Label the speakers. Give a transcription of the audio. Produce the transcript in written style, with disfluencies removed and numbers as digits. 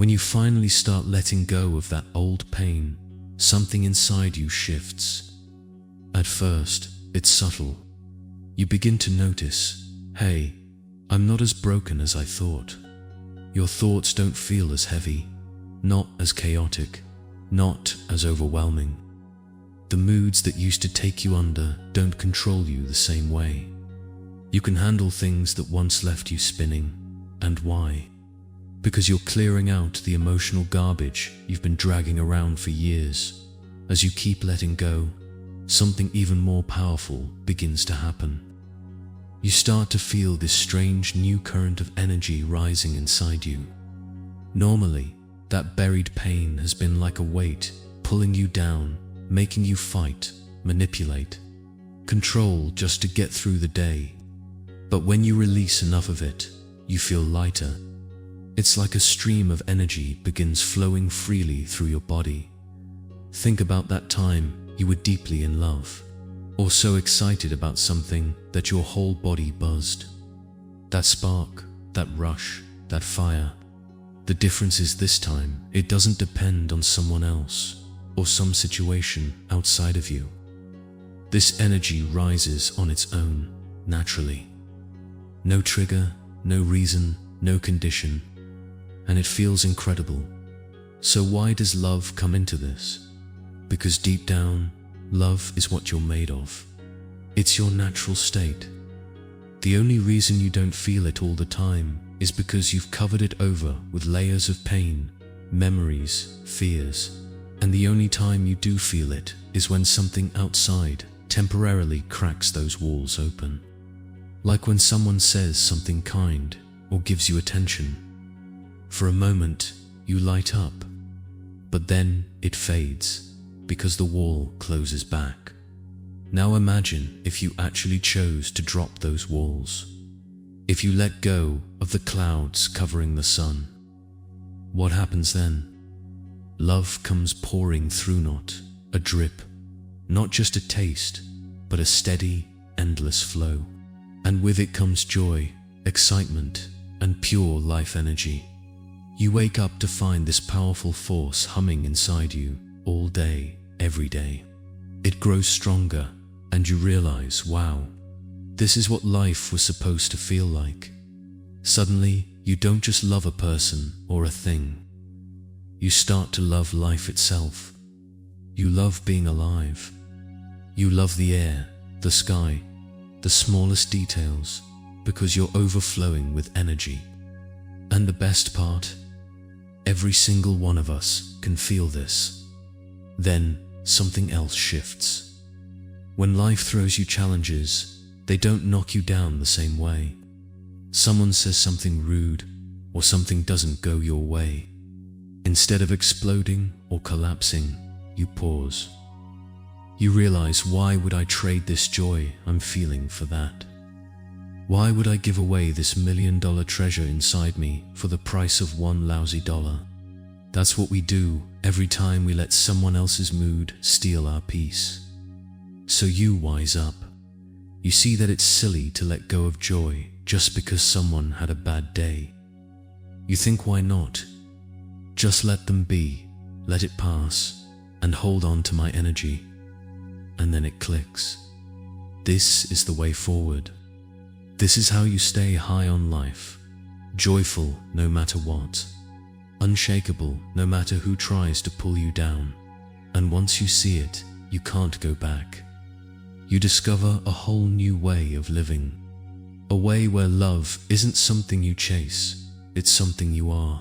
Speaker 1: When you finally start letting go of that old pain, something inside you shifts. At first, it's subtle. You begin to notice, hey, I'm not as broken as I thought. Your thoughts don't feel as heavy, not as chaotic, not as overwhelming. The moods that used to take you under don't control you the same way. You can handle things that once left you spinning. And why? Because you're clearing out the emotional garbage you've been dragging around for years. As you keep letting go, something even more powerful begins to happen. You start to feel this strange new current of energy rising inside you. Normally, that buried pain has been like a weight, pulling you down, making you fight, manipulate, control just to get through the day. But when you release enough of it, you feel lighter. It's like a stream of energy begins flowing freely through your body. Think about that time you were deeply in love, or so excited about something that your whole body buzzed. That spark, that rush, that fire. The difference is this time, it doesn't depend on someone else or some situation outside of you. This energy rises on its own, naturally. No trigger, no reason, no condition, and it feels incredible. So why does love come into this? Because deep down, love is what you're made of. It's your natural state. The only reason you don't feel it all the time is because you've covered it over with layers of pain, memories, fears, and the only time you do feel it is when something outside temporarily cracks those walls open. Like when someone says something kind or gives you attention. For a moment, you light up, but then it fades because the wall closes back. Now imagine if you actually chose to drop those walls. If you let go of the clouds covering the sun. What happens then? Love comes pouring through, not a drip, not just a taste, but a steady, endless flow. And with it comes joy, excitement, and pure life energy. You wake up to find this powerful force humming inside you all day, every day. It grows stronger, and you realize, wow, this is what life was supposed to feel like. Suddenly, you don't just love a person or a thing. You start to love life itself. You love being alive. You love the air, the sky, the smallest details, because you're overflowing with energy. And the best part, every single one of us can feel this. Then something else shifts. When life throws you challenges, they don't knock you down the same way. Someone says something rude, or something doesn't go your way. Instead of exploding or collapsing, you pause. You realize, why would I trade this joy I'm feeling for that? Why would I give away this $1 million treasure inside me for the price of one lousy dollar? That's what we do every time we let someone else's mood steal our peace. So you wise up. You see that it's silly to let go of joy just because someone had a bad day. You think, why not? Just let them be, let it pass, and hold on to my energy. And then it clicks. This is the way forward. This is how you stay high on life, joyful no matter what, unshakable no matter who tries to pull you down. And once you see it, you can't go back. You discover a whole new way of living, a way where love isn't something you chase, it's something you are.